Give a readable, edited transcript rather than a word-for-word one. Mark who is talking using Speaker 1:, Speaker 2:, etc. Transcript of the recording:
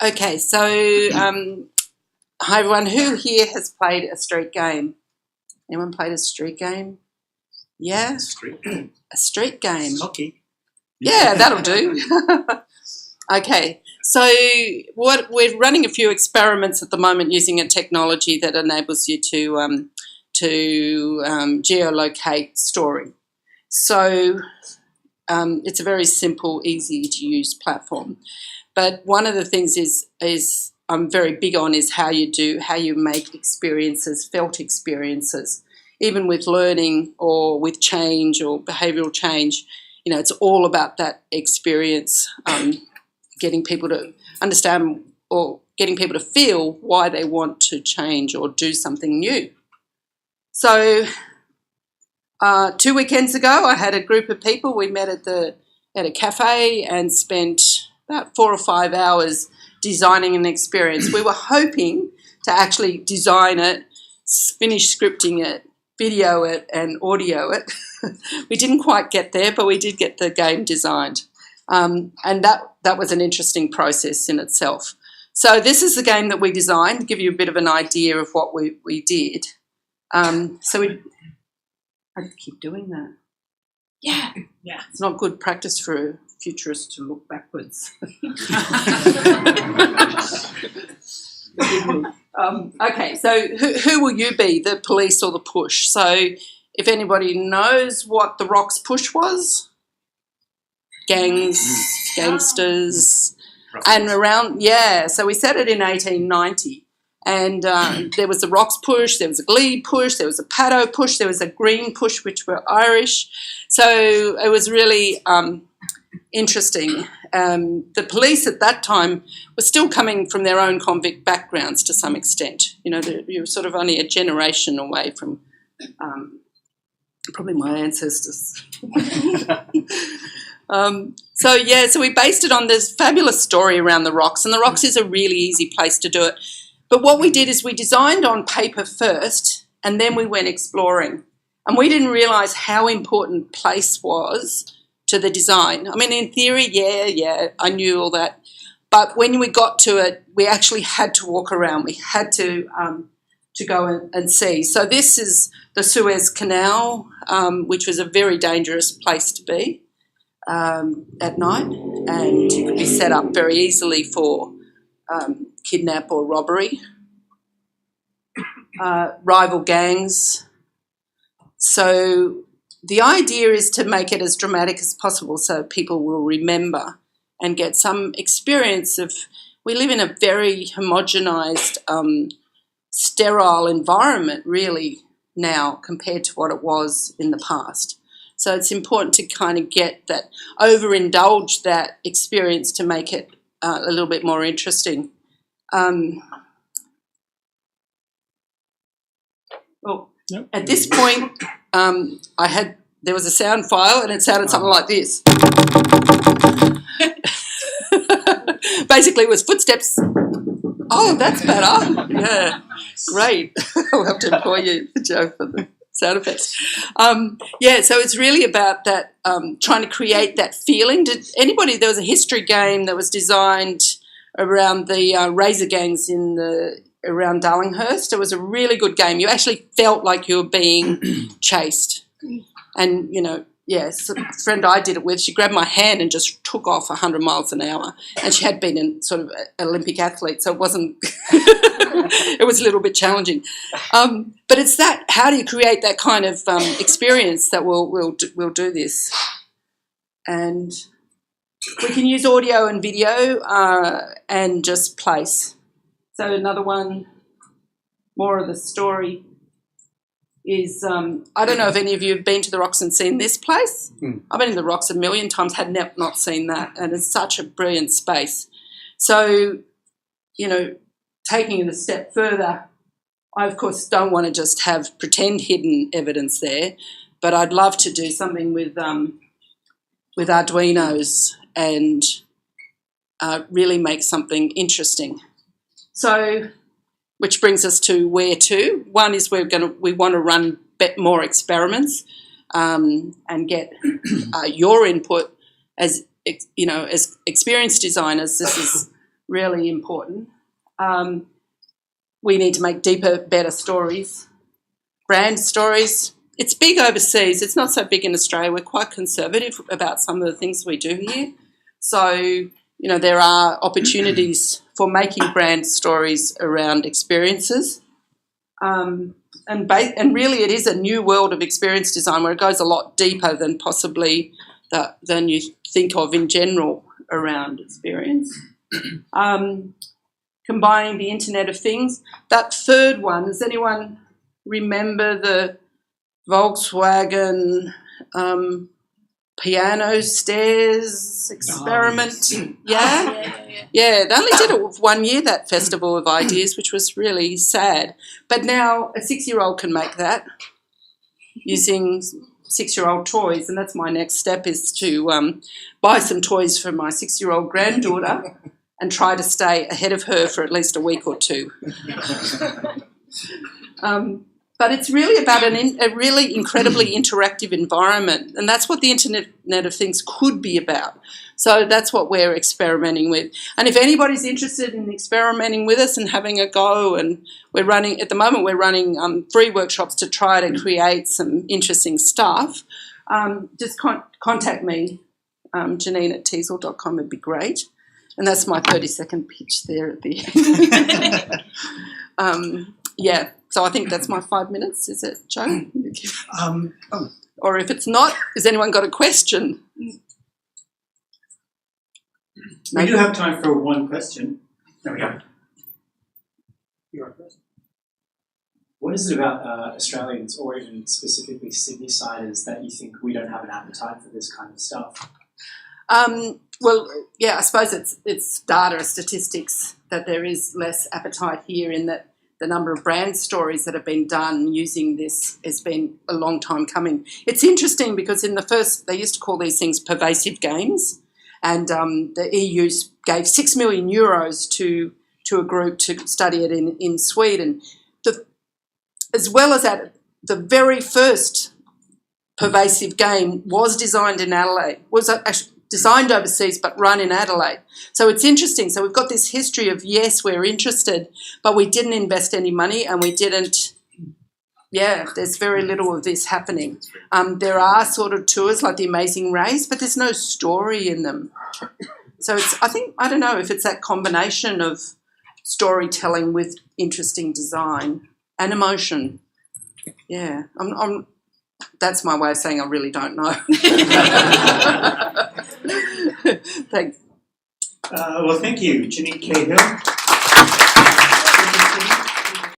Speaker 1: Okay, so hi everyone. Who here has played a street game? Anyone played a street game? Yeah? A street game.
Speaker 2: Hockey.
Speaker 1: Yeah, that'll do. Okay, so we're running a few experiments at the moment using a technology that enables you to geolocate story. So it's a very simple, easy to use platform. But one of the things is I'm very big on is how you make experiences, felt experiences, even with learning or with change or behavioural change. You know, it's all about that experience, getting people to understand or getting people to feel why they want to change or do something new. So 2 weekends ago, I had a group of people. We met at a cafe and spent about 4 or 5 hours designing an experience. We were hoping to actually design it, finish scripting it, video it and audio it. We didn't quite get there, but we did get the game designed. And that was an interesting process in itself. So this is the game that we designed, to give you a bit of an idea of what we did. I keep doing that. Yeah. It's not good practice for a futurist to look backwards. Okay, so who will you be, the police or the push? So if anybody knows what the Rock's push was, gangsters, and around, so we set it in 1890. And there was the Rocks push, there was a Glee push, there was a Paddo push, there was a Green push, which were Irish. So it was really interesting. The police at that time were still coming from their own convict backgrounds to some extent. You know, you were sort of only a generation away from probably my ancestors. So we based it on this fabulous story around the Rocks, and the Rocks is a really easy place to do it. But what we did is we designed on paper first, and then we went exploring. And we didn't realise how important place was to the design. I mean, in theory, I knew all that. But when we got to it, we actually had to walk around. We had to go and see. So this is the Suez Canal, which was a very dangerous place to be at night, and it could be set up very easily for kidnap or robbery. Rival gangs. So the idea is to make it as dramatic as possible so people will remember and get some experience of, we live in a very homogenised, sterile environment really now compared to what it was in the past. So it's important to kind of get that, overindulge that experience to make it a little bit more interesting. At this point, there was a sound file and it sounded something like this. Basically, it was footsteps. Oh, that's better. Yeah, great. I'll have to employ you, Joe, for the sound effects. So it's really about that, trying to create that feeling. There was a history game that was designed around the razor gangs around Darlinghurst. It was a really good game. You actually felt like you were being chased. And, a friend I did it with, she grabbed my hand and just took off 100 miles an hour. And she had been a sort of Olympic athlete, so it wasn't it was a little bit challenging. But it's that, how do you create that kind of experience that we'll do this? And we can use audio and video and just place. So another one, more of the story, is I don't know if any of you have been to the Rocks and seen this place. I've been to the Rocks a million times, had not seen that, and it's such a brilliant space. So, taking it a step further, I, of course, don't want to just have pretend hidden evidence there, but I'd love to do something with Arduinos and really make something interesting. So, which brings us to where to. One is we want to run more experiments and get your input as experienced designers. This is really important. We need to make deeper, better stories. Brand stories. It's big overseas. It's not so big in Australia. We're quite conservative about some of the things we do here. So, you know, there are opportunities for making brand stories around experiences. And really it is a new world of experience design where it goes a lot deeper than possibly than you think of in general around experience. Combining the Internet of Things. That third one, does anyone remember the Volkswagen piano stairs experiment? Yeah, they only did it 1 year, that Festival of Ideas, which was really sad. But now a 6-year-old can make that using 6-year-old toys, and that's my next step, is to buy some toys for my 6-year-old granddaughter and try to stay ahead of her for at least a week or two. But it's really about a really incredibly interactive environment, and that's what the Internet of Things could be about. So that's what we're experimenting with. And if anybody's interested in experimenting with us and having a go, and we're running, at the moment we're running free workshops to try to create some interesting stuff, just contact me, Janine@teasel.com would be great. And that's my 30-second pitch there at the end. Yeah. So I think that's my 5 minutes. Is it, Joe? Or if it's not, has anyone got a question?
Speaker 2: We do have time for one question. There we go. Your question. What is it about Australians, or even specifically Sydney-siders, that you think we don't have an appetite for this kind of stuff?
Speaker 1: Well, yeah, I suppose it's data, statistics, that there is less appetite here, in that the number of brand stories that have been done using this has been a long time coming. It's interesting because in the first, they used to call these things pervasive games, and the EU gave 6 million euros to a group to study it in Sweden. As well as that, the very first pervasive game was designed in Adelaide, was actually designed overseas but run in Adelaide. So it's interesting. So we've got this history of, yes, we're interested, but we didn't invest any money, and we didn't, there's very little of this happening. There are sort of tours like The Amazing Race, but there's no story in them. So it's, I don't know if it's that combination of storytelling with interesting design and emotion. Yeah, that's my way of saying I really don't know. Thanks.
Speaker 2: Well, thank you, Janine Cahill.